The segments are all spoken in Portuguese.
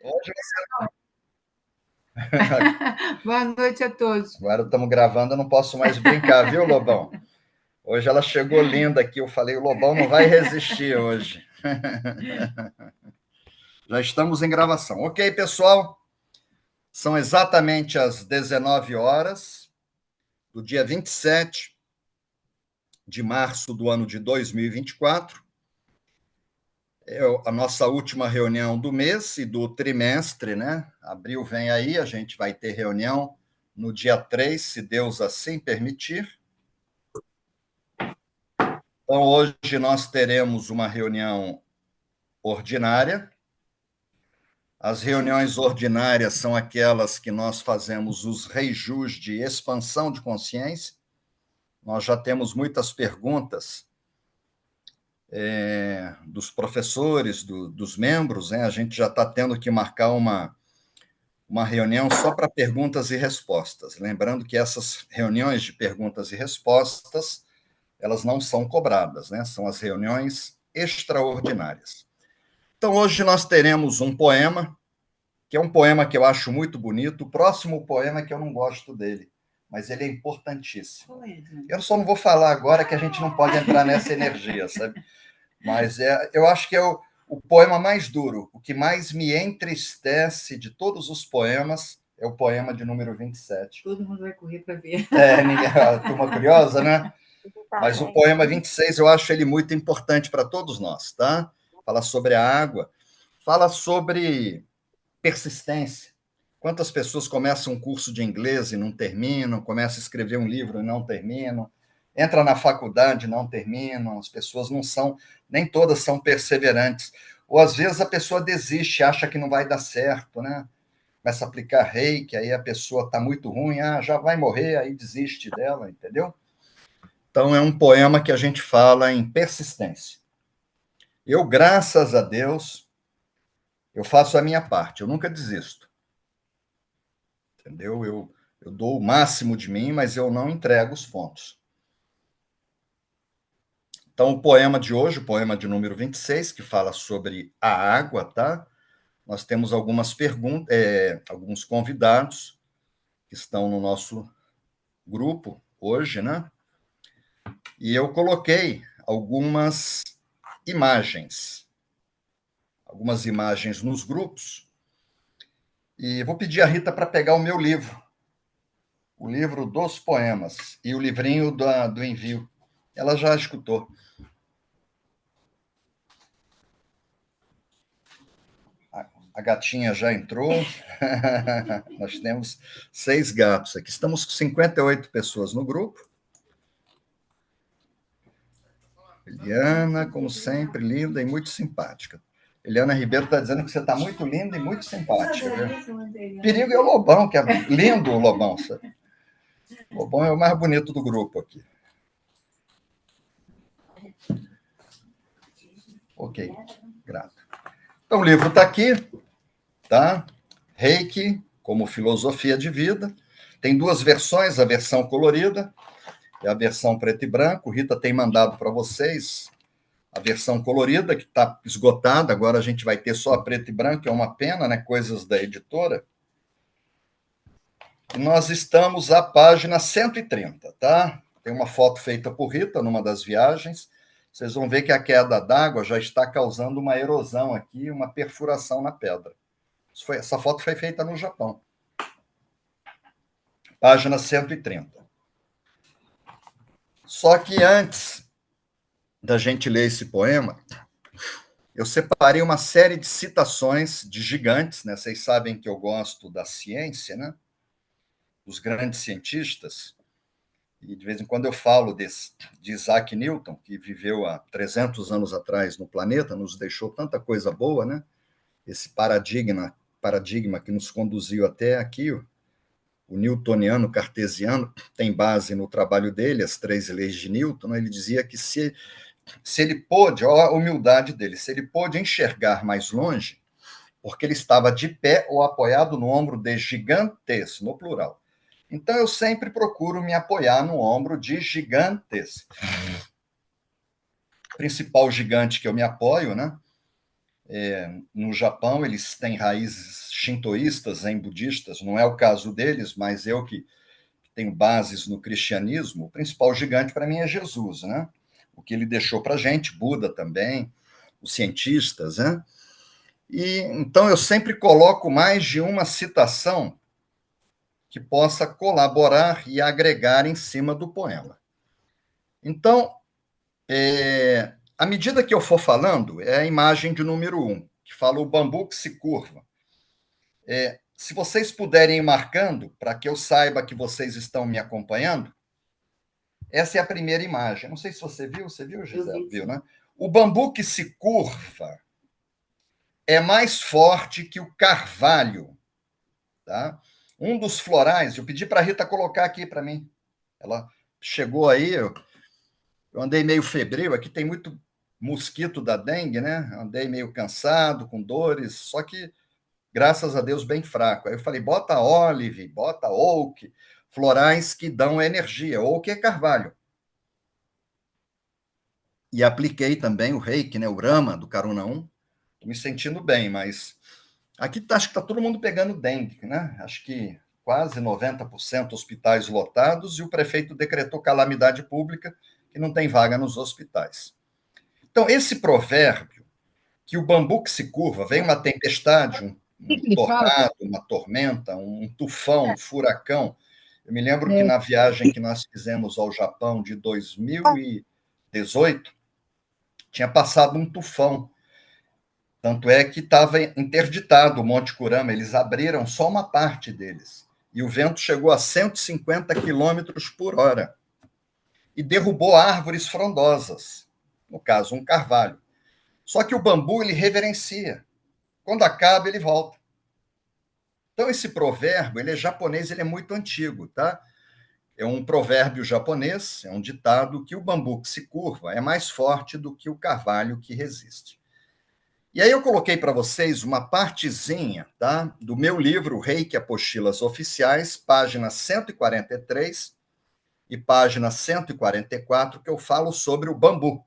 Hoje, Boa noite a todos. agora estamos gravando, eu não posso mais brincar, viu, Lobão? Hoje ela chegou linda aqui, eu falei, o Lobão não vai resistir hoje. Já estamos em gravação. Ok, pessoal? São exatamente as 19 horas do dia 27 de março do ano de 2024. É a nossa última reunião do mês e do trimestre, né? Abril vem aí, a gente vai ter reunião no dia 3, se Deus assim permitir. Então, hoje nós teremos uma reunião ordinária. As reuniões ordinárias são aquelas que nós fazemos os reijus de expansão de consciência. Nós já temos muitas perguntas dos professores, dos membros, né? A gente já está tendo que marcar uma reunião só para perguntas e respostas. Lembrando que essas reuniões de perguntas e respostas, elas não são cobradas, né? São as reuniões extraordinárias. Então, hoje nós teremos um poema, que é um poema que eu acho muito bonito. O próximo poema é que eu não gosto dele, mas ele é importantíssimo. Eu só não vou falar agora que a gente não pode entrar nessa energia, sabe? Mas eu acho que é o poema mais duro, o que mais me entristece de todos os poemas é o poema de número 27. Todo mundo vai correr para ver. A turma curiosa, né? Mas o poema 26 eu acho ele muito importante para todos nós, tá? Fala sobre a água, fala sobre persistência. Quantas pessoas começam um curso de inglês e não terminam, começam a escrever um livro e não terminam, entra na faculdade e não terminam, as pessoas não são, nem todas são perseverantes. Ou às vezes a pessoa desiste, acha que não vai dar certo, né? Começa a aplicar reiki, aí a pessoa está muito ruim, já vai morrer, aí desiste dela, entendeu? Então é um poema que a gente fala em persistência. Eu, graças a Deus, eu faço a minha parte, eu nunca desisto. Entendeu? Eu dou o máximo de mim, mas eu não entrego os pontos. Então, o poema de hoje, o poema de número 26, que fala sobre a água, tá? Nós temos algumas perguntas, alguns convidados que estão no nosso grupo hoje, né? E eu coloquei algumas imagens nos grupos, e vou pedir a Rita para pegar o livro dos poemas e o livrinho do envio. Ela já escutou. A gatinha já entrou. Nós temos 6 gatos aqui. Estamos com 58 pessoas no grupo. Eliana, como sempre, linda e muito simpática. Eliana Ribeiro está dizendo que você está muito linda e muito simpática. Viu? Perigo é o Lobão, que é lindo o Lobão. Sabe? O Lobão é o mais bonito do grupo aqui. Ok, grato. Então, o livro está aqui, tá? Reiki, como filosofia de vida. Tem 2 versões, a versão colorida e a versão preto e branco. Rita tem mandado para vocês a versão colorida, que está esgotada, agora a gente vai ter só a preto e branco, é uma pena, né? Coisas da editora. E nós estamos à página 130, tá? Tem uma foto feita por Rita numa das viagens. Vocês vão ver que a queda d'água já está causando uma erosão aqui, uma perfuração na pedra. Essa foto foi feita no Japão. Página 130. Só que antes da gente ler esse poema, eu separei uma série de citações de gigantes, né? Vocês sabem que eu gosto da ciência, né? Dos grandes cientistas. E de vez em quando eu falo de Isaac Newton, que viveu há 300 anos atrás no planeta, nos deixou tanta coisa boa, né? Esse paradigma que nos conduziu até aqui, o newtoniano cartesiano, tem base no trabalho dele, as 3 leis de Newton. Né? Ele dizia que se ele pôde, olha a humildade dele, se ele pôde enxergar mais longe, porque ele estava de pé ou apoiado no ombro de gigantes, no plural. Então, eu sempre procuro me apoiar no ombro de gigantes. O principal gigante que eu me apoio, né, No Japão, eles têm raízes shintoístas, zen budistas, não é o caso deles, mas eu que tenho bases no cristianismo, o principal gigante para mim é Jesus, né? O que ele deixou para a gente, Buda também, os cientistas, né? E então eu sempre coloco mais de uma citação que possa colaborar e agregar em cima do poema. Então, à medida que eu for falando, é a imagem de número 1, que fala o bambu que se curva. Se vocês puderem ir marcando, para que eu saiba que vocês estão me acompanhando, essa é a primeira imagem. Não sei se você viu, Gisela? Viu, né? O bambu que se curva é mais forte que o carvalho, tá? Um dos florais, eu pedi para a Rita colocar aqui para mim. Ela chegou aí, eu andei meio febril, aqui tem muito mosquito da dengue, né? Andei meio cansado, com dores, só que, graças a Deus, bem fraco. Aí eu falei, bota olive, bota oak, florais que dão energia. Oak é carvalho. E apliquei também o reiki, né? O Rama, do Karuna 1. Estou me sentindo bem, mas aqui acho que está todo mundo pegando dengue, né? Acho que quase 90% hospitais lotados e o prefeito decretou calamidade pública que não tem vaga nos hospitais. Então, esse provérbio, que o bambu que se curva, vem uma tempestade, um que ele fala? tornado, uma tormenta, um tufão, um furacão. Eu me lembro que na viagem que nós fizemos ao Japão de 2018, tinha passado um tufão. Tanto é que estava interditado o Monte Kurama, eles abriram só uma parte deles. E o vento chegou a 150 quilômetros por hora. E derrubou árvores frondosas, no caso, um carvalho. Só que o bambu, ele reverencia. Quando acaba, ele volta. Então, esse provérbio, ele é japonês, ele é muito antigo, tá? É um provérbio japonês, é um ditado que o bambu que se curva é mais forte do que o carvalho que resiste. E aí eu coloquei para vocês uma partezinha, tá, do meu livro Reiki Apostilas Oficiais, página 143 e página 144, que eu falo sobre o bambu.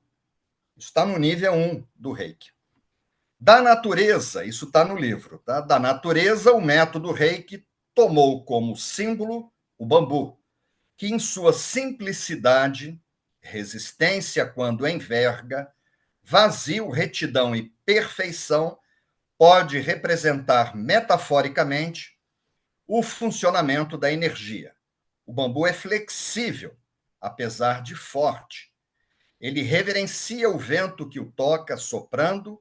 Isso está no nível 1 do Reiki. Da natureza, isso está no livro, tá? Da natureza, o método Reiki tomou como símbolo o bambu, que em sua simplicidade, resistência quando enverga, vazio, retidão e perfeição, pode representar metaforicamente o funcionamento da energia. O bambu é flexível, apesar de forte. Ele reverencia o vento que o toca soprando,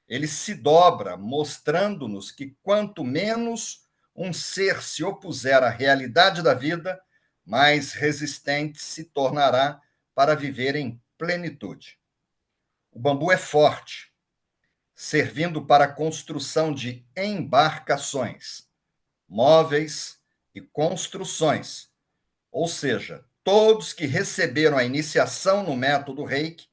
ele se dobra, mostrando-nos que quanto menos um ser se opuser à realidade da vida, mais resistente se tornará para viver em plenitude. O bambu é forte, servindo para a construção de embarcações, móveis e construções. Ou seja, todos que receberam a iniciação no método Reiki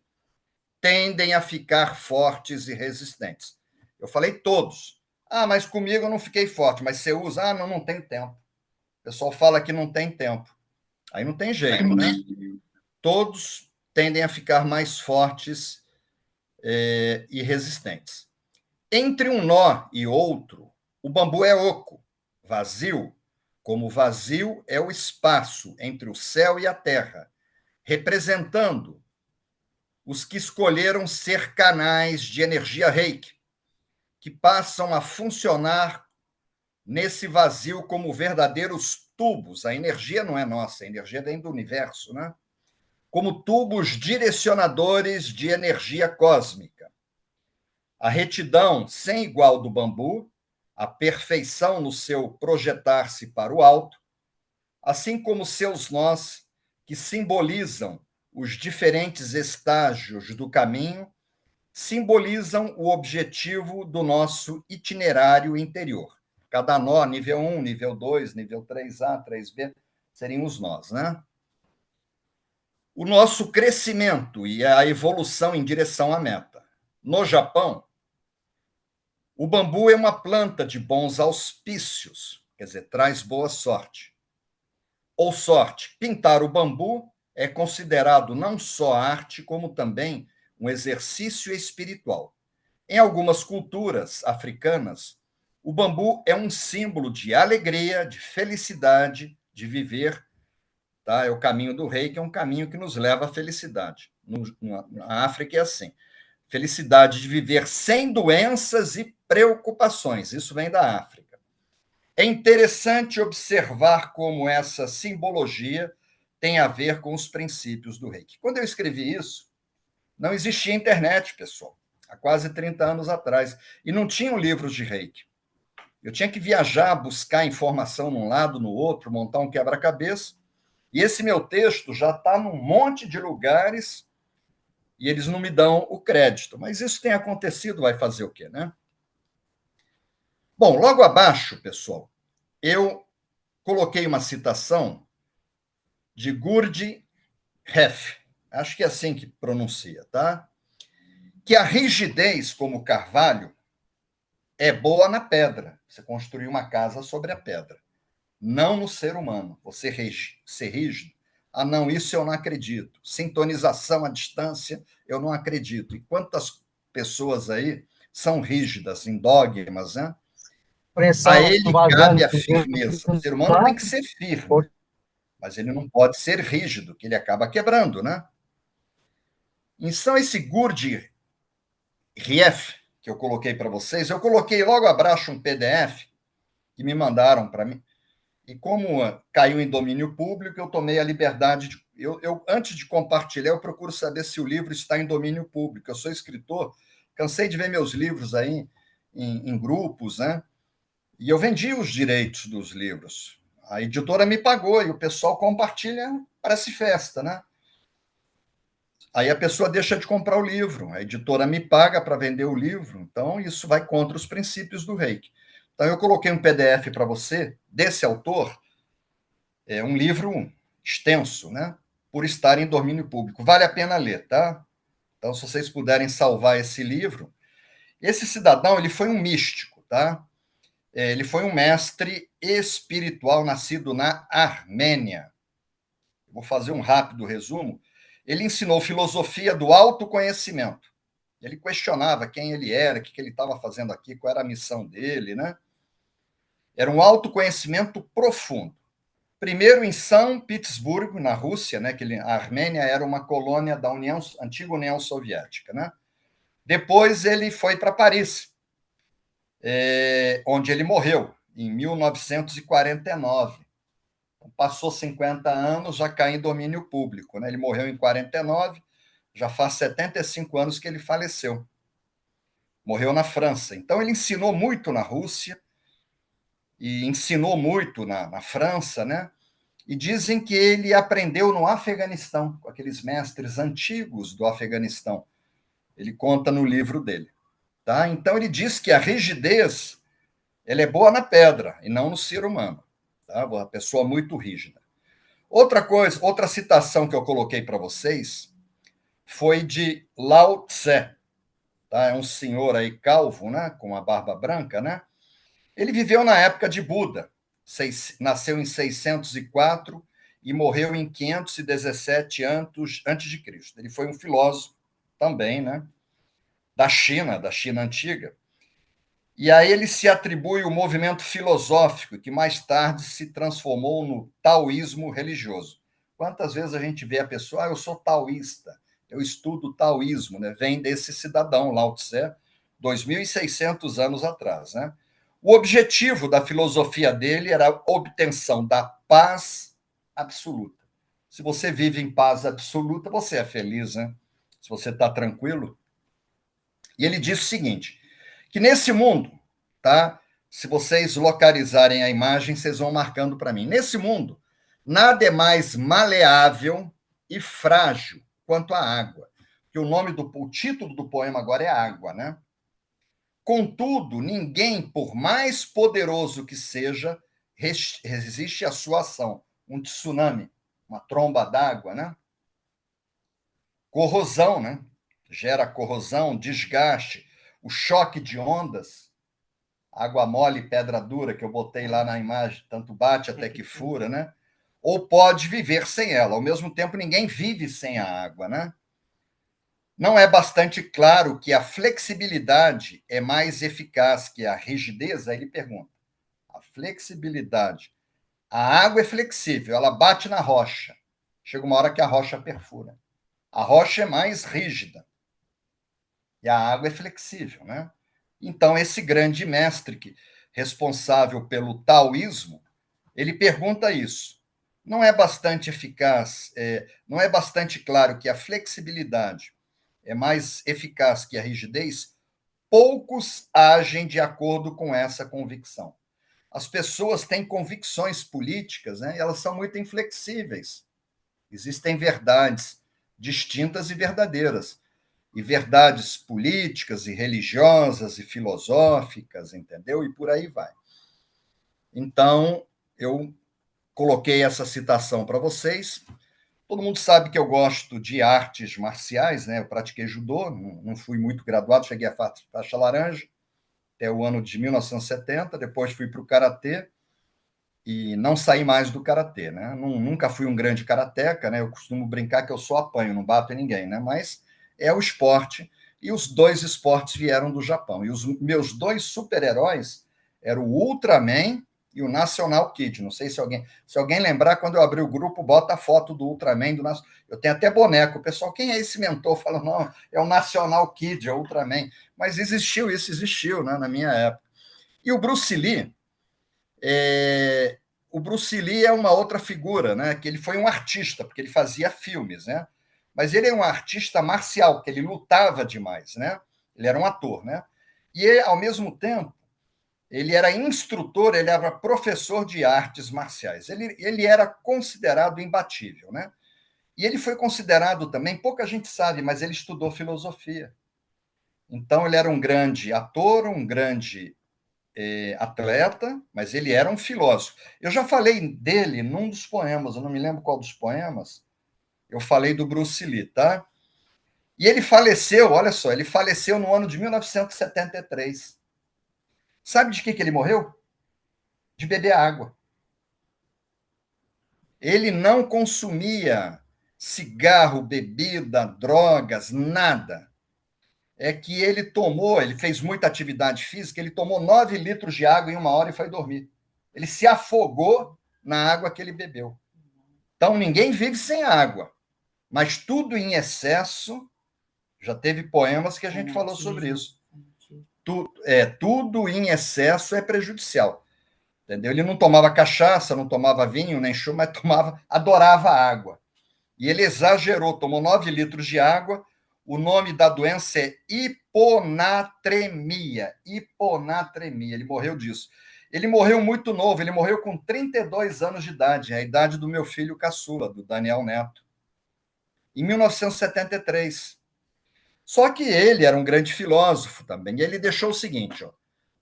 tendem a ficar fortes e resistentes. Eu falei todos. Ah, mas comigo eu não fiquei forte. Mas você usa? Ah, não, não tem tempo. O pessoal fala que não tem tempo. Aí não tem jeito, né? Todos tendem a ficar mais fortes e resistentes. Entre um nó e outro, o bambu é oco, vazio, como vazio é o espaço entre o céu e a terra, representando os que escolheram ser canais de energia reiki, que passam a funcionar nesse vazio como verdadeiros tubos. A energia não é nossa, a energia vem do universo, né? Como tubos direcionadores de energia cósmica. A retidão sem igual do bambu, a perfeição no seu projetar-se para o alto, assim como seus nós, que simbolizam os diferentes estágios do caminho, simbolizam o objetivo do nosso itinerário interior. Cada nó, nível 1, nível 2, nível 3A, 3B, seriam os nós, né? O nosso crescimento e a evolução em direção à meta. No Japão, o bambu é uma planta de bons auspícios, quer dizer, traz boa sorte. Ou sorte, pintar o bambu é considerado não só arte, como também um exercício espiritual. Em algumas culturas africanas, o bambu é um símbolo de alegria, de felicidade, de viver. Tá? É o caminho do rei, que é um caminho que nos leva à felicidade. Na África é assim. Felicidade de viver sem doenças e preocupações. Isso vem da África. É interessante observar como essa simbologia tem a ver com os princípios do reiki. Quando eu escrevi isso, não existia internet, pessoal, há quase 30 anos atrás, e não tinham livros de reiki. Eu tinha que viajar, buscar informação num lado, no outro, montar um quebra-cabeça, e esse meu texto já está num monte de lugares e eles não me dão o crédito. Mas isso tem acontecido, vai fazer o quê, né? Bom, logo abaixo, pessoal, eu coloquei uma citação de Gurdjieff, acho que é assim que pronuncia, tá? Que a rigidez, como carvalho, é boa na pedra. Você construir uma casa sobre a pedra. Não no ser humano. Você ser rígido. Ah, não, isso eu não acredito. Sintonização à distância, eu não acredito. E quantas pessoas aí são rígidas em dogmas, né? A Pressão ele cabe vazando. a firmeza. O ser humano tem que ser firme, mas ele não pode ser rígido, que ele acaba quebrando, né? Então, esse Gurdjieff, que eu coloquei para vocês, eu coloquei logo abaixo um PDF que me mandaram para mim. E como caiu em domínio público, eu tomei a liberdade de. Antes de compartilhar, eu procuro saber se o livro está em domínio público. Eu sou escritor, cansei de ver meus livros aí em grupos, né? E eu vendi os direitos dos livros. A editora me pagou e o pessoal compartilha, parece festa, né? Aí a pessoa deixa de comprar o livro, a editora me paga para vender o livro, então isso vai contra os princípios do reiki. Então eu coloquei um PDF para você, desse autor, é um livro extenso, né? Por estar em domínio público. Vale a pena ler, tá? Então, se vocês puderem salvar esse livro. Esse cidadão, ele foi um místico, tá? Ele foi um mestre espiritual nascido na Armênia. Vou fazer um rápido resumo. Ele ensinou filosofia do autoconhecimento. Ele questionava quem ele era, o que ele estava fazendo aqui, qual era a missão dele, né? Era um autoconhecimento profundo. Primeiro em São Petersburgo, na Rússia, né, que a Armênia era uma colônia da antiga União Soviética. Né? Depois ele foi para Paris, onde ele morreu, em 1949. Passou 50 anos, já cai em domínio público. Né? Ele morreu em 49, já faz 75 anos que ele faleceu. Morreu na França. Então, ele ensinou muito na Rússia e ensinou muito na França, né? E dizem que ele aprendeu no Afeganistão, com aqueles mestres antigos do Afeganistão. Ele conta no livro dele. Tá? Então, ele diz que a rigidez ela é boa na pedra e não no ser humano. Tá? Uma pessoa muito rígida. Outra coisa, outra citação que eu coloquei para vocês foi de Lao Tse. Tá? É um senhor aí calvo, né? Com a barba branca, né? Ele viveu na época de Buda. Nasceu em 604 e morreu em 517 antes de Cristo. Ele foi um filósofo também, né? Da China antiga. E a ele se atribui o movimento filosófico, que mais tarde se transformou no taoísmo religioso. Quantas vezes a gente vê a pessoa, eu sou taoísta, eu estudo taoísmo, né? Vem desse cidadão, Lao Tse, 2.600 anos atrás, né? O objetivo da filosofia dele era a obtenção da paz absoluta. Se você vive em paz absoluta, você é feliz, né? Se você está tranquilo. E ele diz o seguinte, que nesse mundo, tá? Se vocês localizarem a imagem, vocês vão marcando para mim. Nesse mundo, nada é mais maleável e frágil quanto a água. Que o título do poema agora é Água, né? Contudo, ninguém, por mais poderoso que seja, resiste à sua ação. Um tsunami, uma tromba d'água, né? Corrosão, né? Gera corrosão, desgaste, o choque de ondas, água mole e pedra dura, que eu botei lá na imagem, tanto bate até que fura, né? Ou pode viver sem ela. Ao mesmo tempo, ninguém vive sem a água, né? Não é bastante claro que a flexibilidade é mais eficaz que a rigidez? Aí ele pergunta. A flexibilidade. A água é flexível, ela bate na rocha. Chega uma hora que a rocha perfura. A rocha é mais rígida e a água é flexível, né? Então, esse grande mestre responsável pelo taoísmo, ele pergunta isso. Não é bastante eficaz, não é bastante claro que a flexibilidade é mais eficaz que a rigidez? Poucos agem de acordo com essa convicção. As pessoas têm convicções políticas, né? E elas são muito inflexíveis. Existem verdades distintas e verdadeiras. E verdades políticas e religiosas e filosóficas, entendeu? E por aí vai. Então, eu coloquei essa citação para vocês. Todo mundo sabe que eu gosto de artes marciais, né? Eu pratiquei judô, não fui muito graduado, cheguei à faixa laranja até o ano de 1970, depois fui para o karatê e não saí mais do karatê, né? Nunca fui um grande karateca, né? Eu costumo brincar que eu só apanho, não bato em ninguém, né? Mas é o esporte e os dois esportes vieram do Japão. E os meus dois super-heróis eram o Ultraman e o National Kid. Não sei se alguém lembrar, quando eu abri o grupo, bota a foto do Ultraman, eu tenho até boneco. O pessoal, quem é esse mentor? Fala, não, é o National Kid, é o Ultraman. Mas existiu, né, na minha época. E o Bruce Lee, o Bruce Lee é uma outra figura, né? Que ele foi um artista, porque ele fazia filmes, né? Mas ele é um artista marcial, porque ele lutava demais, né? Ele era um ator, né? E ele, ao mesmo tempo, ele era instrutor, ele era professor de artes marciais. Ele era considerado imbatível, né? E ele foi considerado também, pouca gente sabe, mas ele estudou filosofia. Então, ele era um grande ator, um grande atleta, mas ele era um filósofo. Eu já falei dele num dos poemas, eu não me lembro qual dos poemas, eu falei do Bruce Lee, tá? E ele faleceu, olha só, ele faleceu no ano de 1973. Sabe de que ele morreu? De beber água. Ele não consumia cigarro, bebida, drogas, nada. É que ele fez muita atividade física, ele tomou 9 litros de água em 1 hora e foi dormir. Ele se afogou na água que ele bebeu. Então, ninguém vive sem água, mas tudo em excesso, já teve poemas que a gente falou sobre isso. Tudo em excesso é prejudicial. Entendeu? Ele não tomava cachaça, não tomava vinho, nem chumbo, mas adorava água. E ele exagerou, tomou 9 litros de água. O nome da doença é hiponatremia. Hiponatremia. Ele morreu disso. Ele morreu muito novo, ele morreu com 32 anos de idade, a idade do meu filho caçula, do Daniel Neto, em 1973. Só que ele era um grande filósofo também, e ele deixou o seguinte: ó,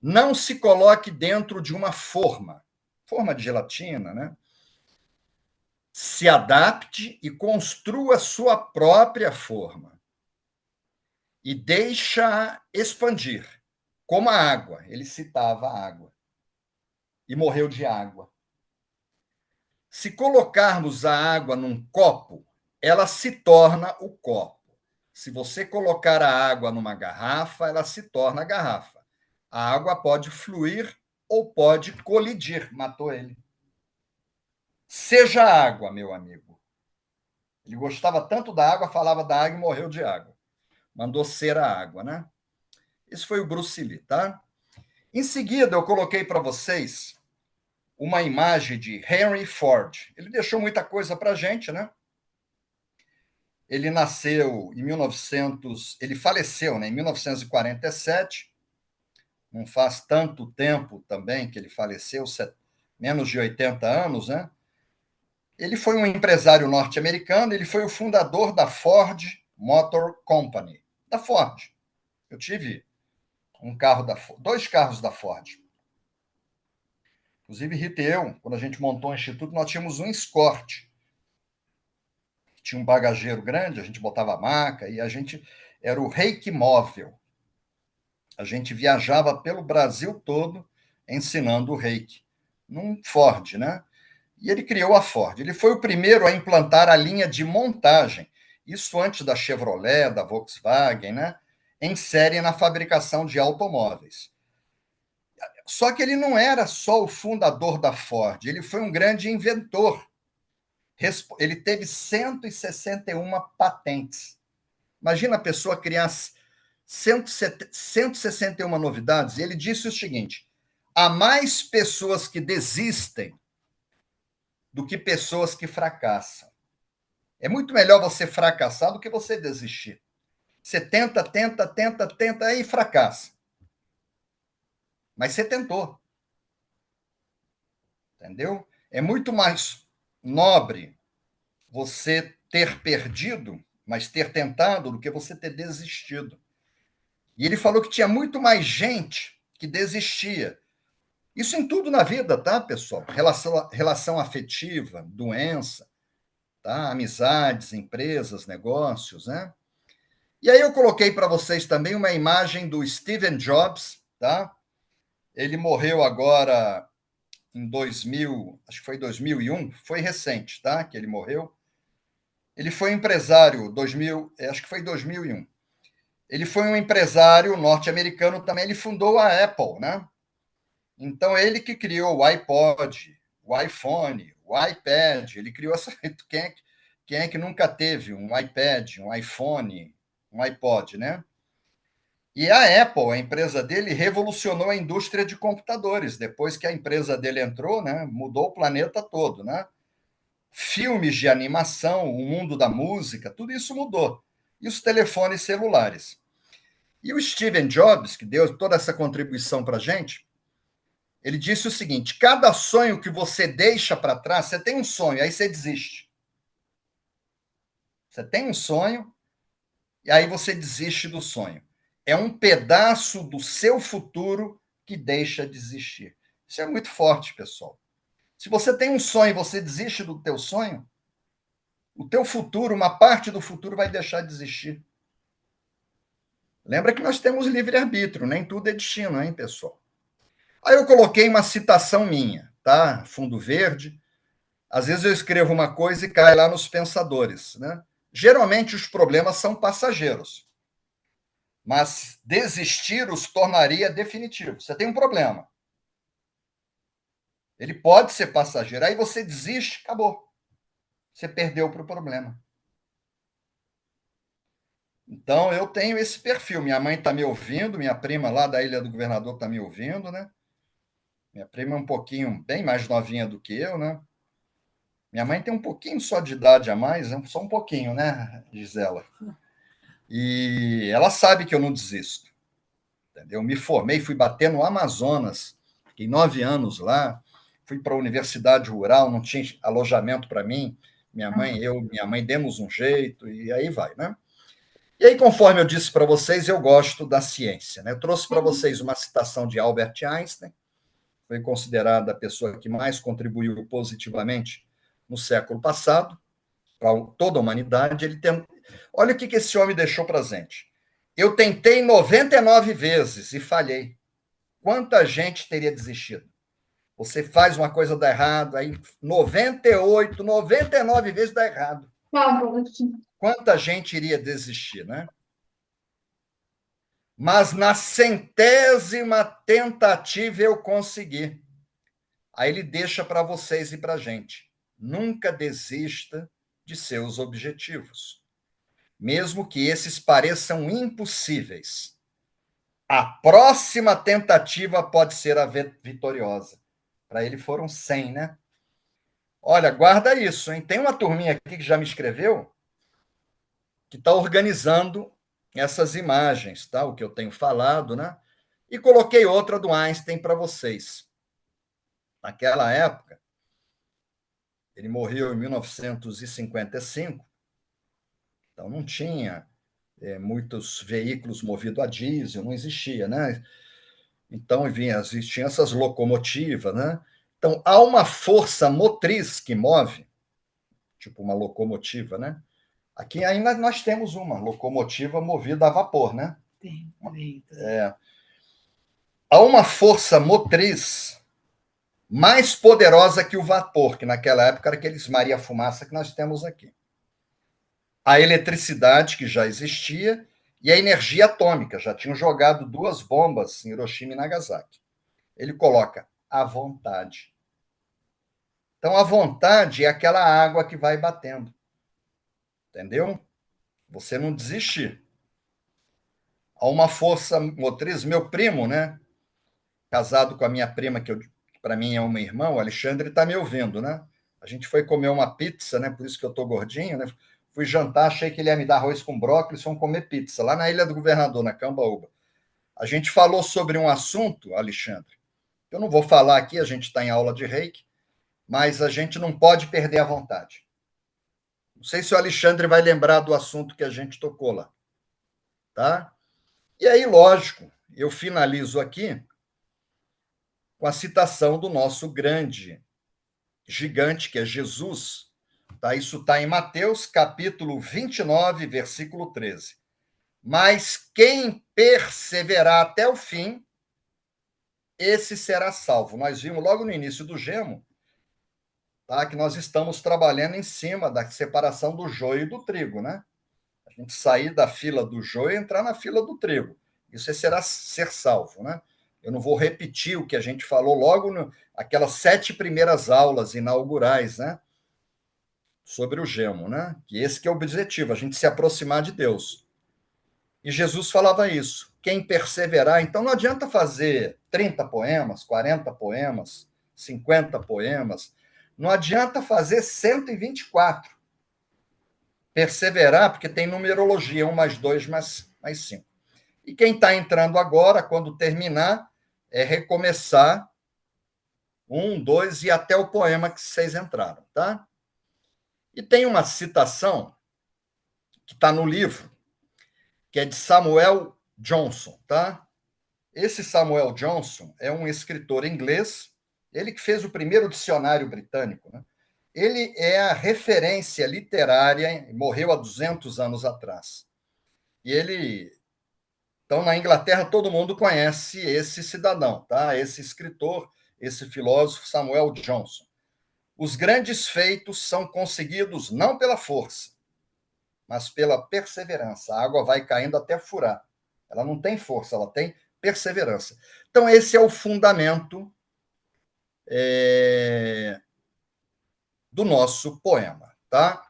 não se coloque dentro de uma forma de gelatina, né? Se adapte e construa sua própria forma. E deixa expandir, como a água. Ele citava a água. E morreu de água. Se colocarmos a água num copo, ela se torna o copo. Se você colocar a água numa garrafa, ela se torna a garrafa. A água pode fluir ou pode colidir. Matou ele. Seja água, meu amigo. Ele gostava tanto da água, falava da água e morreu de água. Mandou ser a água, né? Esse foi o Bruce Lee, tá? Em seguida, eu coloquei para vocês uma imagem de Henry Ford. Ele deixou muita coisa para a gente, né? Ele nasceu em 1900, ele faleceu, né, em 1947. Não faz tanto tempo também que ele faleceu, menos de 80 anos, né? Ele foi um empresário norte-americano, ele foi o fundador da Ford Motor Company, da Ford. Eu tive dois carros da Ford. Inclusive, Rita e eu, quando a gente montou o instituto, nós tínhamos um Escort. Tinha um bagageiro grande, a gente botava a maca e a gente era o reiki móvel. A gente viajava pelo Brasil todo ensinando o reiki, num Ford, né? E ele criou a Ford. Ele foi o primeiro a implantar a linha de montagem. isso antes da Chevrolet, da Volkswagen, né? Em série na fabricação de automóveis. Só que ele não era só o fundador da Ford, ele foi um grande inventor. Ele teve 161 patentes. Imagina a pessoa criar 161 novidades. E ele disse o seguinte: há mais pessoas que desistem do que pessoas que fracassam. É muito melhor você fracassar do que você desistir. Você tenta, aí fracassa. Mas você tentou. Entendeu? É muito mais nobre você ter perdido, mas ter tentado, do que você ter desistido. E ele falou que tinha muito mais gente que desistia. Isso em tudo na vida, tá, pessoal? Relação afetiva, doença, tá? Amizades, empresas, negócios, né? E aí eu coloquei para vocês também uma imagem do Steve Jobs, tá? Ele morreu agora em 2000, acho que foi 2001, foi recente, tá? Que ele morreu. Ele foi empresário, acho que foi 2001. Ele foi um empresário norte-americano também, ele fundou a Apple, né? Então, ele que criou o iPod, o iPhone, o iPad, ele criou essa... Quem é que nunca teve um iPad, um iPhone, um iPod, né? E a Apple, a empresa dele, revolucionou a indústria de computadores. Depois que a empresa dele entrou, né, mudou o planeta todo, né? Filmes de animação, o mundo da música, tudo isso mudou. E os telefones celulares. E o Steve Jobs, que deu toda essa contribuição para a gente, ele disse o seguinte: cada sonho que você deixa para trás, você tem um sonho, aí você desiste. Você tem um sonho, e aí você desiste do sonho. É um pedaço do seu futuro que deixa de existir. Isso é muito forte, pessoal. Se você tem um sonho e você desiste do teu sonho, o teu futuro, uma parte do futuro vai deixar de existir. Lembra que nós temos livre-arbítrio, nem tudo é destino, hein, pessoal? Aí eu coloquei uma citação minha, tá? Fundo verde. Às vezes eu escrevo uma coisa e cai lá nos pensadores, né? Geralmente os problemas são passageiros, mas desistir os tornaria definitivo. Você tem um problema. Ele pode ser passageiro. Aí você desiste, acabou. Você perdeu para o problema. Então, eu tenho esse perfil. Minha mãe está me ouvindo, minha prima lá da Ilha do Governador está me ouvindo, né? Minha prima é um pouquinho, bem mais novinha do que eu, né? Minha mãe tem um pouquinho só de idade a mais, só um pouquinho, né, Gisela? E ela sabe que eu não desisto. Entendeu? Eu me formei, fui bater no Amazonas, fiquei 9 anos lá, fui para a universidade rural, não tinha alojamento para mim. Minha mãe demos um jeito, e aí vai, né? E aí, conforme eu disse para vocês, eu gosto da ciência. Né? Eu trouxe para vocês uma citação de Albert Einstein, foi considerada a pessoa que mais contribuiu positivamente no século passado, para toda a humanidade. Olha o que esse homem deixou para a gente. Eu tentei 99 vezes e falhei. Quanta gente teria desistido? Você faz uma coisa dá errado, aí 98, 99 vezes dá errado. Quanta gente iria desistir, né? Mas na 100ª tentativa eu consegui. Aí ele deixa para vocês e para a gente. Nunca desista de seus objetivos, mesmo que esses pareçam impossíveis. A próxima tentativa pode ser a vitoriosa. Para ele foram 100, né? Olha, guarda isso, hein? Tem uma turminha aqui que já me escreveu que está organizando essas imagens, tá? O que eu tenho falado, né? E coloquei outra do Einstein para vocês. Naquela época, ele morreu em 1955, então não tinha muitos veículos movidos a diesel, não existia, né? Então existiam essas locomotivas, né? Então há uma força motriz que move, tipo uma locomotiva, né? Aqui ainda nós temos uma locomotiva movida a vapor, né? Tem. Há uma força motriz mais poderosa que o vapor, que naquela época era aqueles Maria Fumaça que nós temos aqui. a eletricidade, que já existia, e a energia atômica. Já tinham jogado 2 bombas em Hiroshima e Nagasaki. Ele coloca a vontade. Então, a vontade é aquela água que vai batendo. Entendeu? Você não desistir. Há uma força motriz. Meu primo, né? Casado com a minha prima, que para mim é uma irmã, o Alexandre está me ouvindo, né? A gente foi comer uma pizza, né? Por isso que eu estou gordinho, né? Fui jantar, achei que ele ia me dar arroz com brócolis, fomos comer pizza, lá na Ilha do Governador, na Cambaúba. A gente falou sobre um assunto, Alexandre, eu não vou falar aqui, a gente está em aula de reiki, mas a gente não pode perder a vontade. Não sei se o Alexandre vai lembrar do assunto que a gente tocou lá. Tá? E aí, lógico, eu finalizo aqui com a citação do nosso grande gigante, que é Jesus. Tá? Isso está em Mateus, capítulo 29, versículo 13. Mas quem perseverar até o fim, esse será salvo. Nós vimos logo no início do Gemo, tá, que nós estamos trabalhando em cima da separação do joio e do trigo, né? A gente sair da fila do joio e entrar na fila do trigo. Isso será ser salvo, né? Eu não vou repetir o que a gente falou logo aquelas 7 primeiras aulas inaugurais, né? Sobre o Gemo, né? Que esse que é o objetivo, a gente se aproximar de Deus. E Jesus falava isso. Quem perseverar, então não adianta fazer 30 poemas, 40 poemas, 50 poemas, não adianta fazer 124. Perseverar, porque tem numerologia, 1 mais 2 mais 5. E quem está entrando agora, quando terminar, é recomeçar 1, 2 e até o poema que vocês entraram, tá? E tem uma citação que está no livro, que é de Samuel Johnson, tá? Esse Samuel Johnson é um escritor inglês, ele que fez o primeiro dicionário britânico, né? Ele é a referência literária, morreu há 200 anos atrás. E ele... Então, na Inglaterra, todo mundo conhece esse cidadão, tá? Esse escritor, esse filósofo, Samuel Johnson. Os grandes feitos são conseguidos não pela força, mas pela perseverança. A água vai caindo até furar. Ela não tem força, ela tem perseverança. Então, esse é o fundamento do nosso poema, tá?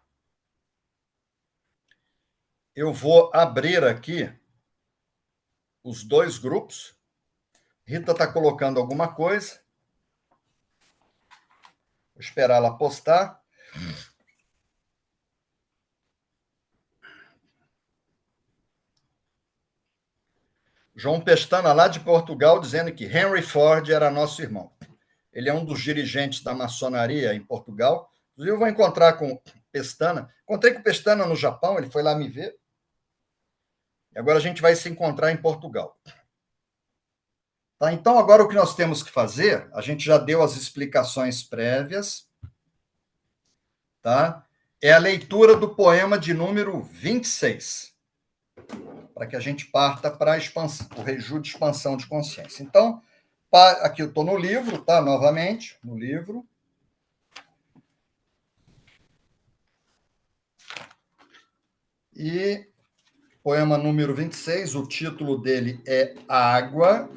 Eu vou abrir aqui os 2 grupos. Rita está colocando alguma coisa. Vou esperar ela postar. João Pestana, lá de Portugal, dizendo que Henry Ford era nosso irmão. Ele é um dos dirigentes da maçonaria em Portugal. Inclusive, eu vou encontrar com Pestana. Encontrei com Pestana no Japão, ele foi lá me ver. E agora a gente vai se encontrar em Portugal. Tá, então, agora o que nós temos que fazer, a gente já deu as explicações prévias, tá? É a leitura do poema de número 26, para que a gente parta para o Reju de expansão de consciência. Então, aqui eu estou no livro, tá? Novamente, no livro. E poema número 26, o título dele é Água.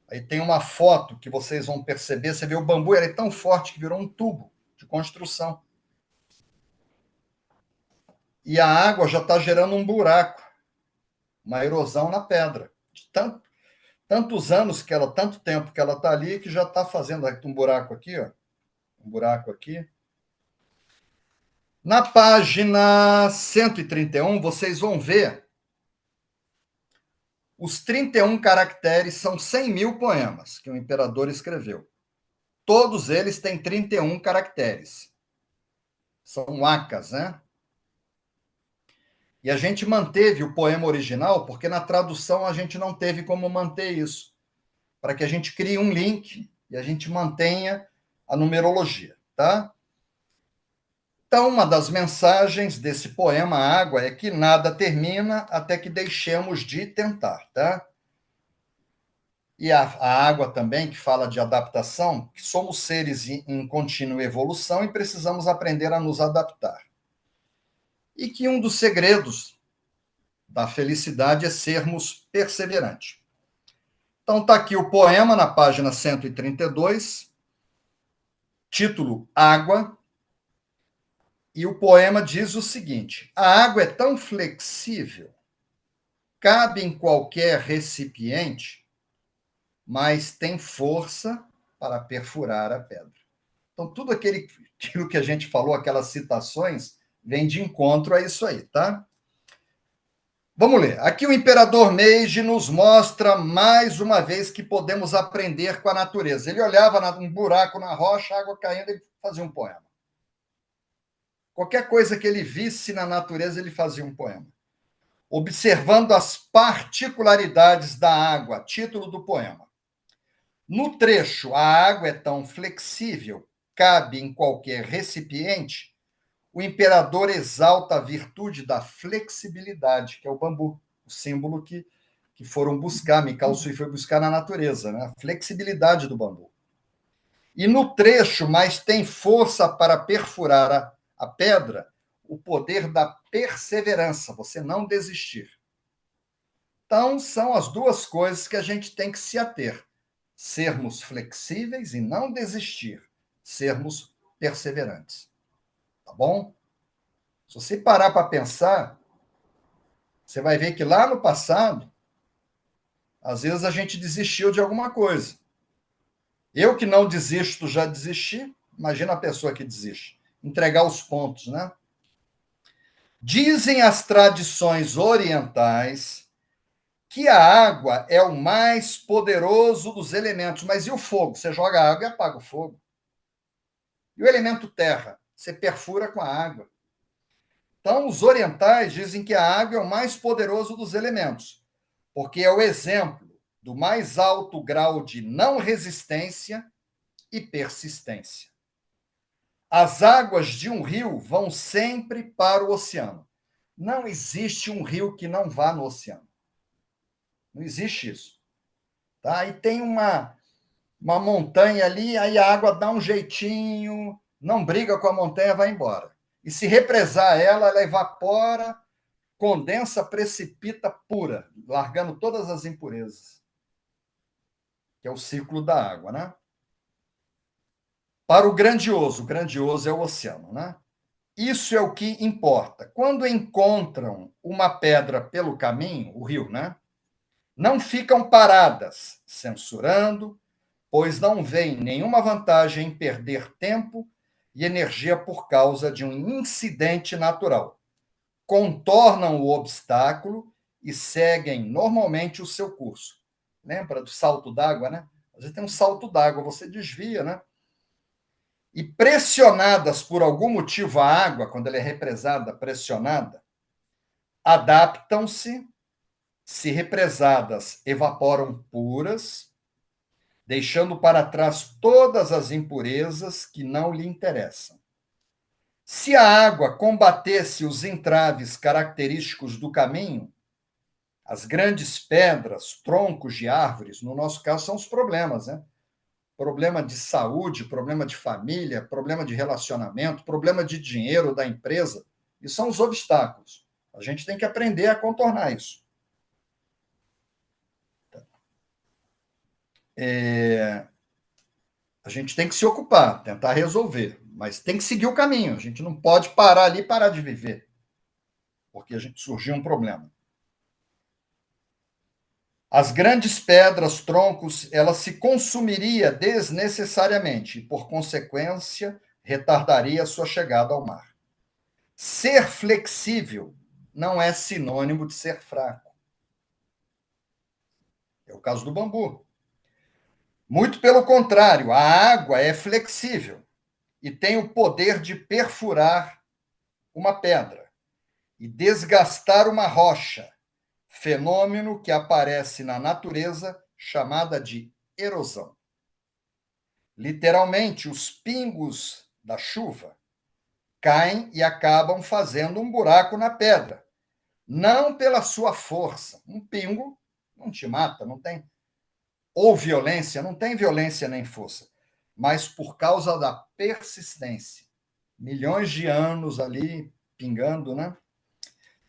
Aí tem uma foto que vocês vão perceber, você vê o bambu, ele é tão forte que virou um tubo de construção. E a água já está gerando um buraco, uma erosão na pedra. De tantos anos que ela, tanto tempo que ela está ali, que já está fazendo um buraco aqui, ó. Um buraco aqui. Na página 131, vocês vão ver os 31 caracteres, são 100 mil poemas que o imperador escreveu. Todos eles têm 31 caracteres. São wakas, né? E a gente manteve o poema original, porque na tradução a gente não teve como manter isso, para que a gente crie um link e a gente mantenha a numerologia, tá? Então, uma das mensagens desse poema Água é que nada termina até que deixemos de tentar, tá? E a água também, que fala de adaptação, que somos seres em contínua evolução e precisamos aprender a nos adaptar. e que um dos segredos da felicidade é sermos perseverantes. Então, está aqui o poema na página 132, título Água, e o poema diz o seguinte: a água é tão flexível, cabe em qualquer recipiente, mas tem força para perfurar a pedra. Então, tudo aquilo que a gente falou, aquelas citações, vem de encontro a isso aí, tá? Vamos ler. Aqui o imperador Meiji nos mostra mais uma vez que podemos aprender com a natureza. Ele olhava um buraco na rocha, a água caindo, ele fazia um poema. Qualquer coisa que ele visse na natureza, ele fazia um poema. Observando as particularidades da água, título do poema. No trecho, a água é tão flexível, cabe em qualquer recipiente, o imperador exalta a virtude da flexibilidade, que é o bambu, o símbolo que foram buscar, Mikao Sui foi buscar na natureza, né? A flexibilidade do bambu. E no trecho, mas tem força para perfurar a pedra, o poder da perseverança, você não desistir. Então, são as duas coisas que a gente tem que se ater. Sermos flexíveis e não desistir. Sermos perseverantes. Tá bom? Se você parar para pensar, você vai ver que lá no passado, às vezes a gente desistiu de alguma coisa. Eu que não desisto, já desisti. Imagina a pessoa que desiste. Entregar os pontos, né? Dizem as tradições orientais que a água é o mais poderoso dos elementos. Mas e o fogo? Você joga água e apaga o fogo. E o elemento terra? Você perfura com a água. Então, os orientais dizem que a água é o mais poderoso dos elementos, porque é o exemplo do mais alto grau de não resistência e persistência. As águas de um rio vão sempre para o oceano. Não existe um rio que não vá no oceano. Não existe isso. Tá? E tem uma montanha ali, aí a água dá um jeitinho, não briga com a montanha, vai embora. E se represar ela evapora, condensa, precipita pura, largando todas as impurezas. Que é o ciclo da água, né? Para o grandioso é o oceano, né? Isso é o que importa. Quando encontram uma pedra pelo caminho, o rio, né? Não ficam paradas, censurando, pois não veem nenhuma vantagem em perder tempo e energia por causa de um incidente natural. Contornam o obstáculo e seguem normalmente o seu curso. Lembra do salto d'água, né? Às vezes tem um salto d'água, você desvia, né? E pressionadas por algum motivo a água, quando ela é represada, pressionada, adaptam-se, se represadas, evaporam puras, deixando para trás todas as impurezas que não lhe interessam. Se a água combatesse os entraves característicos do caminho, as grandes pedras, troncos de árvores, no nosso caso, são os problemas, né? Problema de saúde, problema de família, problema de relacionamento, problema de dinheiro da empresa. Isso são os obstáculos. A gente tem que aprender a contornar isso. A gente tem que se ocupar, tentar resolver, mas tem que seguir o caminho. A gente não pode parar ali e parar de viver, porque a gente surgiu um problema. As grandes pedras, troncos, ela se consumiria desnecessariamente e, por consequência, retardaria a sua chegada ao mar. Ser flexível não é sinônimo de ser fraco. É o caso do bambu. Muito pelo contrário, a água é flexível e tem o poder de perfurar uma pedra e desgastar uma rocha, fenômeno que aparece na natureza chamada de erosão. Literalmente, os pingos da chuva caem e acabam fazendo um buraco na pedra, não pela sua força. Um pingo não te mata, não tem. Ou violência, não tem violência nem força, mas por causa da persistência. Milhões de anos ali pingando, né?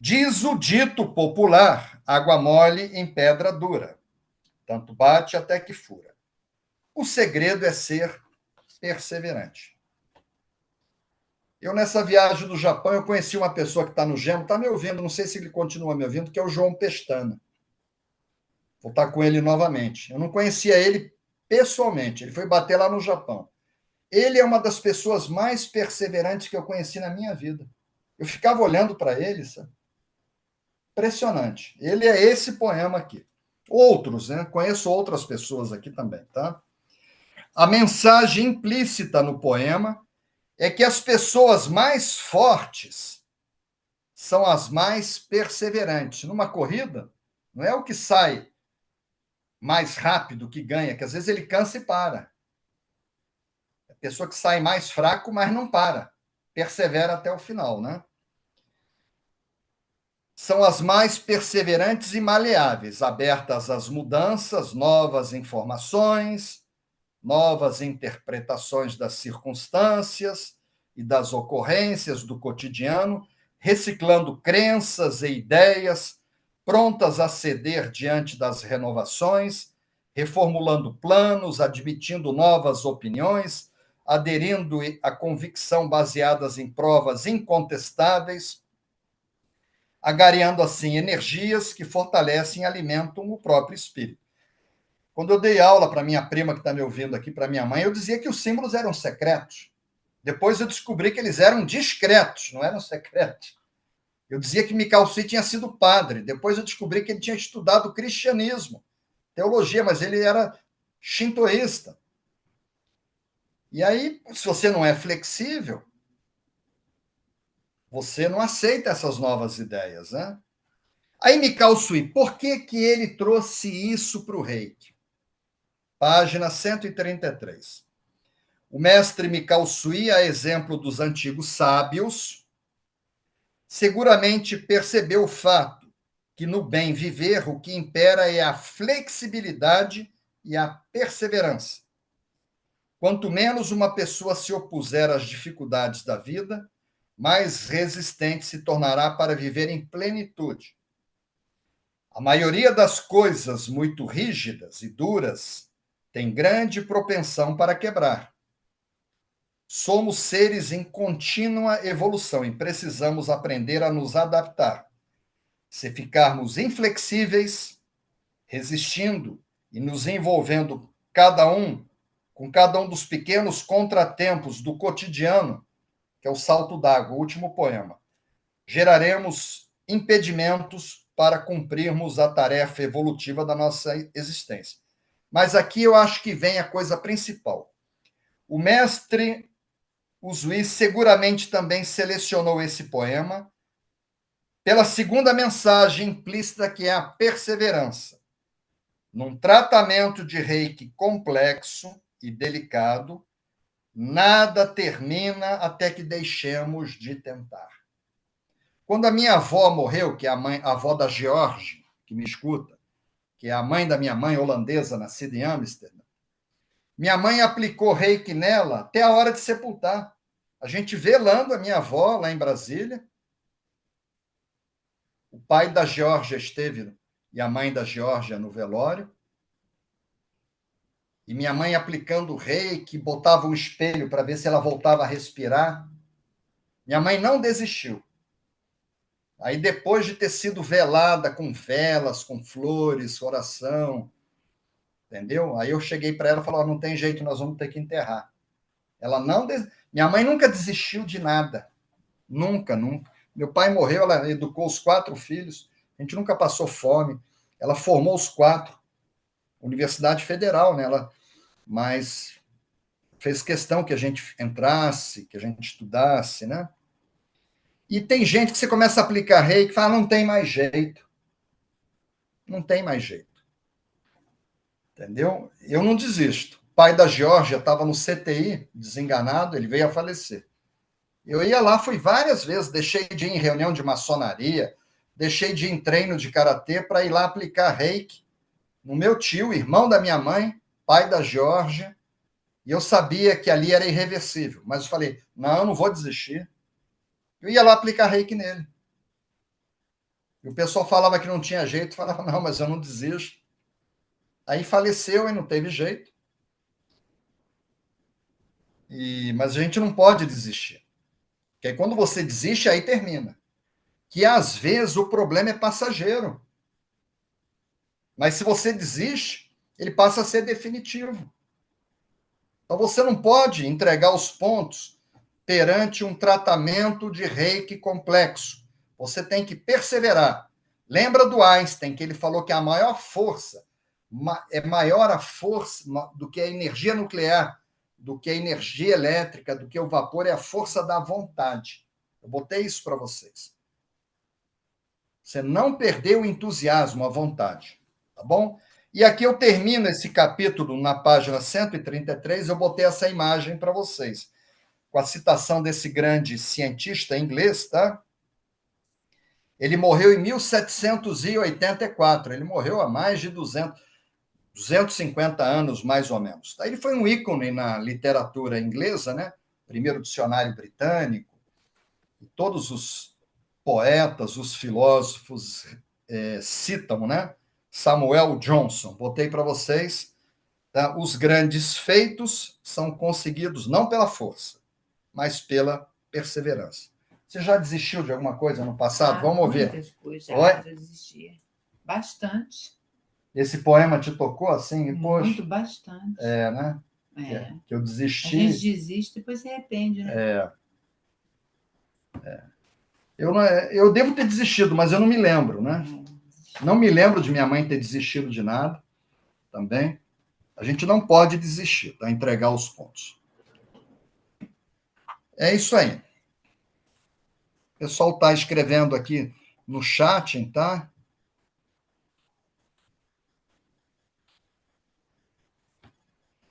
Diz o dito popular: água mole em pedra dura, tanto bate até que fura. O segredo é ser perseverante. Eu, nessa viagem do Japão, eu conheci uma pessoa que está no Gemo, está me ouvindo, não sei se ele continua me ouvindo, que é o João Pestana. Vou estar com ele novamente. Eu não conhecia ele pessoalmente, ele foi bater lá no Japão. Ele é uma das pessoas mais perseverantes que eu conheci na minha vida. Eu ficava olhando para ele, sabe? Impressionante. Ele é esse poema aqui. Outros, né? Conheço outras pessoas aqui também, tá? A mensagem implícita no poema é que as pessoas mais fortes são as mais perseverantes. Numa corrida, não é o que sai mais rápido que ganha, que às vezes ele cansa e para. É a pessoa que sai mais fraco, mas não para. Persevera até o final, né? São as mais perseverantes e maleáveis, abertas às mudanças, novas informações, novas interpretações das circunstâncias e das ocorrências do cotidiano, reciclando crenças e ideias, prontas a ceder diante das renovações, reformulando planos, admitindo novas opiniões, aderindo à convicção baseadas em provas incontestáveis, agariando assim energias que fortalecem e alimentam o próprio espírito. Quando eu dei aula para minha prima que está me ouvindo aqui, para minha mãe, eu dizia que os símbolos eram secretos. Depois eu descobri que eles eram discretos, não eram secretos. Eu dizia que Mikao Sui tinha sido padre. Depois eu descobri que ele tinha estudado cristianismo, teologia, mas ele era shintoísta. E aí, se você não é flexível, você não aceita essas novas ideias, né? Aí Mikao Sui, por que, que ele trouxe isso para o Reiki? Página 133. O mestre Mikao Sui, a exemplo dos antigos sábios, seguramente percebeu o fato que no bem viver o que impera é a flexibilidade e a perseverança. Quanto menos uma pessoa se opuser às dificuldades da vida, mais resistente se tornará para viver em plenitude. A maioria das coisas muito rígidas e duras tem grande propensão para quebrar. Somos seres em contínua evolução e precisamos aprender a nos adaptar. Se ficarmos inflexíveis, resistindo e nos envolvendo com cada um dos pequenos contratempos do cotidiano, que é o salto d'água, o último poema, geraremos impedimentos para cumprirmos a tarefa evolutiva da nossa existência. Mas aqui eu acho que vem a coisa principal. O mestre Usui seguramente também selecionou esse poema pela segunda mensagem implícita, que é a perseverança. Num tratamento de reiki complexo e delicado, nada termina até que deixemos de tentar. Quando a minha avó morreu, que é a avó da George, que me escuta, que é a mãe da minha mãe holandesa, nascida em Amsterdã, minha mãe aplicou reiki nela até a hora de sepultar. A gente velando a minha avó lá em Brasília. O pai da Geórgia esteve e a mãe da Geórgia no velório. E minha mãe aplicando reiki, botava um espelho para ver se ela voltava a respirar. Minha mãe não desistiu. Aí, depois de ter sido velada com velas, com flores, oração, entendeu? Aí eu cheguei para ela e falei: não tem jeito, nós vamos ter que enterrar. Ela não. Minha mãe nunca desistiu de nada. Nunca, nunca. Meu pai morreu, ela educou os 4 filhos, a gente nunca passou fome. Ela formou os 4, Universidade Federal, né? Mas fez questão que a gente entrasse, que a gente estudasse, né? E tem gente que você começa a aplicar reiki e fala: não tem mais jeito. Não tem mais jeito. Entendeu? Eu não desisto. O pai da Geórgia estava no CTI, desenganado, ele veio a falecer. Eu ia lá, fui várias vezes, deixei de ir em reunião de maçonaria, deixei de ir em treino de karatê para ir lá aplicar reiki no meu tio, irmão da minha mãe, pai da Geórgia, e eu sabia que ali era irreversível, mas eu falei: não vou desistir. Eu ia lá aplicar reiki nele. E o pessoal falava que não tinha jeito, falava, não, mas eu não desisto. Aí faleceu e não teve jeito. Mas a gente não pode desistir. Porque aí, quando você desiste, aí termina. Que às vezes o problema é passageiro. Mas se você desiste, ele passa a ser definitivo. Então você não pode entregar os pontos perante um tratamento de reiki complexo. Você tem que perseverar. Lembra do Einstein, que ele falou que a maior força é maior a força do que a energia nuclear, do que a energia elétrica, do que o vapor, é a força da vontade. Eu botei isso para vocês. Você não perdeu o entusiasmo, a vontade, tá bom? E aqui eu termino esse capítulo na página 133, eu botei essa imagem para vocês, com a citação desse grande cientista inglês, tá? Ele morreu em 1784, ele morreu há mais de 250 anos, mais ou menos. Ele foi um ícone na literatura inglesa, né? Primeiro dicionário britânico, todos os poetas, os filósofos citam, né? Samuel Johnson. Botei para vocês. Tá? Os grandes feitos são conseguidos não pela força, mas pela perseverança. Você já desistiu de alguma coisa no passado? Vamos ver. Muitas coisas, já desisti. Bastante. Esse poema te tocou assim? Muito, bastante. Né? Que eu desisti. A gente desiste e depois se arrepende, né? Eu devo ter desistido, mas eu não me lembro, né? Não me lembro de minha mãe ter desistido de nada também. A gente não pode desistir, tá? Entregar os pontos. É isso aí. O pessoal está escrevendo aqui no chat, tá?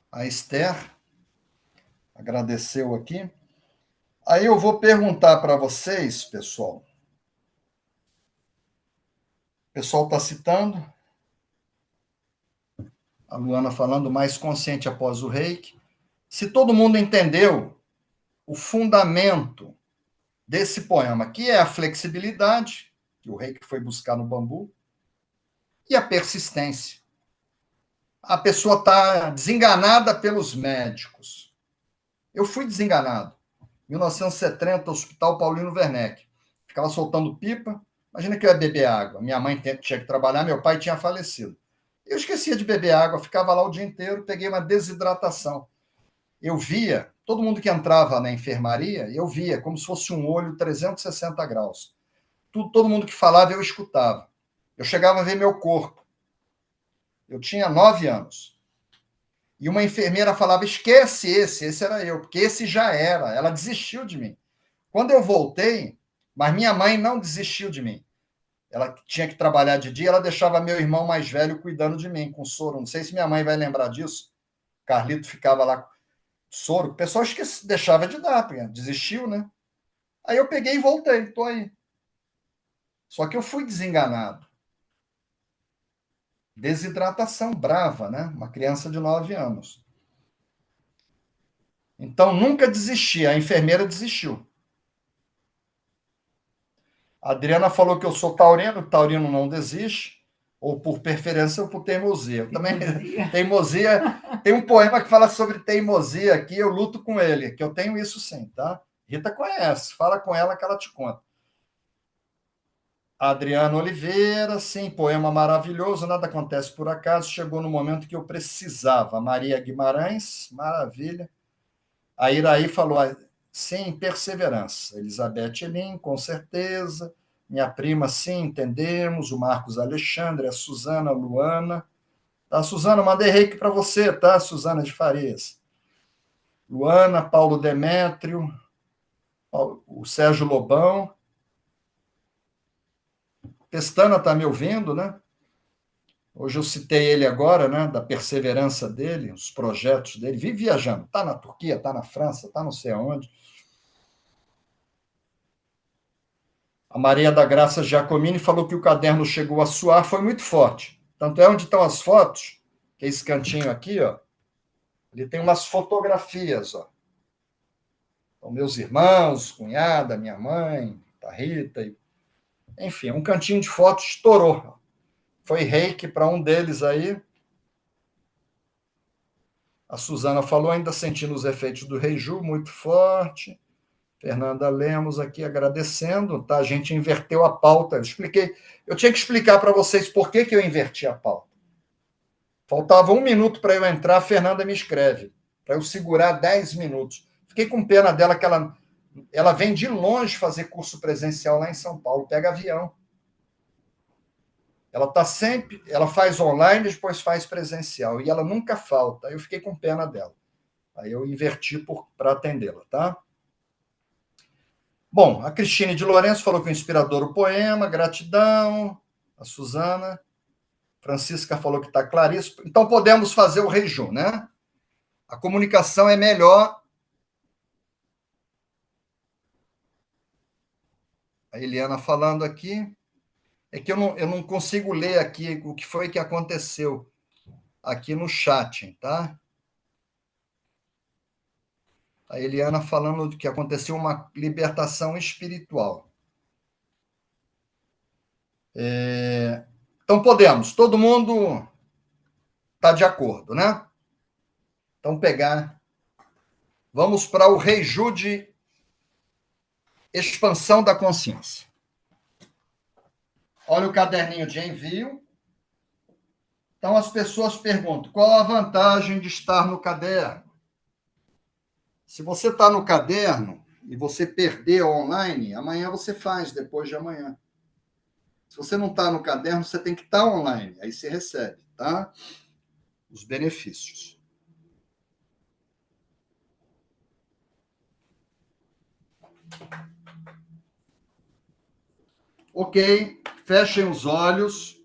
A Esther agradeceu aqui. Aí eu vou perguntar para vocês, pessoal. O pessoal está citando. A Luana falando mais consciente após o reiki. Se todo mundo entendeu o fundamento desse poema, que é a flexibilidade, que o reiki foi buscar no bambu, e a persistência. A pessoa está desenganada pelos médicos. Eu fui desenganado. 1970, Hospital Paulino Werneck. Ficava soltando pipa. Imagina que eu ia beber água. Minha mãe tinha que trabalhar, meu pai tinha falecido. Eu esquecia de beber água, ficava lá o dia inteiro, peguei uma desidratação. Eu via, todo mundo que entrava na enfermaria, eu via como se fosse um olho 360 graus. Todo mundo que falava, eu escutava. Eu chegava a ver meu corpo. Eu tinha 9 anos. E uma enfermeira falava, esquece esse era eu, porque esse já era. Ela desistiu de mim. Quando eu voltei, mas minha mãe não desistiu de mim. Ela tinha que trabalhar de dia, ela deixava meu irmão mais velho cuidando de mim, com soro. Não sei se minha mãe vai lembrar disso. Carlito ficava lá com soro. O pessoal deixava de dar, porque desistiu, né? Aí eu peguei e voltei, estou aí. Só que eu fui desenganado. Desidratação brava, né? Uma criança de 9 anos. Então, nunca desisti. A enfermeira desistiu. A Adriana falou que eu sou taurino, taurino não desiste, ou por preferência ou por teimosia. Eu também, teimosia. Tem um poema que fala sobre teimosia aqui, eu luto com ele, que eu tenho isso sim, tá? Rita conhece, fala com ela que ela te conta. Adriana Oliveira, sim, poema maravilhoso, nada acontece por acaso, chegou no momento que eu precisava. Maria Guimarães, maravilha. A Iraí falou, sim, perseverança. Elizabeth Elim, com certeza. Minha prima, sim, entendemos. O Marcos Alexandre, a Suzana Luana. Tá, Suzana, mandei reiki para você, tá, Suzana de Farias. Luana, Paulo Demétrio, o Sérgio Lobão. Pestana está me ouvindo, né? Hoje eu citei ele agora, né, da perseverança dele, os projetos dele. Vive viajando. Está na Turquia, está na França, está não sei aonde. A Maria da Graça Giacomini falou que o caderno chegou a suar, foi muito forte. Tanto é onde estão as fotos, que é esse cantinho aqui, ó. Ele tem umas fotografias, ó. Então, meus irmãos, cunhada, minha mãe, a Rita. Enfim, um cantinho de foto estourou. Foi reiki para um deles aí. A Suzana falou, ainda sentindo os efeitos do Reiju, muito forte. Fernanda Lemos aqui agradecendo, tá? A gente inverteu a pauta. Eu tinha que explicar para vocês por que eu inverti a pauta. Faltava 1 minuto para eu entrar, a Fernanda me escreve, para eu segurar 10 minutos. Fiquei com pena dela, que ela vem de longe fazer curso presencial lá em São Paulo, pega avião. Ela faz online, depois faz presencial, e ela nunca falta. Eu fiquei com pena dela. Aí eu inverti para atendê-la, tá? Bom, a Cristine de Lourenço falou que é inspirador o poema, gratidão. A Suzana. Francisca falou que está claríssimo. Então, podemos fazer o Reiju, né? A comunicação é melhor. A Eliana falando aqui. É que eu não consigo ler aqui o que foi que aconteceu aqui no chat, tá? A Eliana falando que aconteceu uma libertação espiritual. Então, podemos. Todo mundo está de acordo, né? Então, vamos para o Reiju de expansão da consciência. Olha o caderninho de envio. Então, as pessoas perguntam, qual a vantagem de estar no caderno? Se você está no caderno e você perdeu online, amanhã você faz, depois de amanhã. Se você não está no caderno, você tem que estar online, aí você recebe, tá? Os benefícios. Ok, fechem os olhos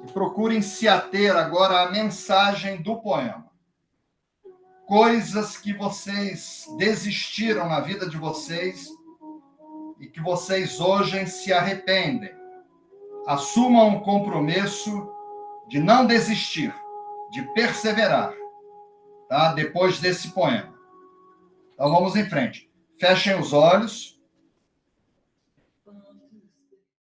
e procurem se ater agora à mensagem do poema. Coisas que vocês desistiram na vida de vocês e que vocês hoje se arrependem. Assumam um compromisso de não desistir, de perseverar, tá? Depois desse poema. Então, vamos em frente. Fechem os olhos.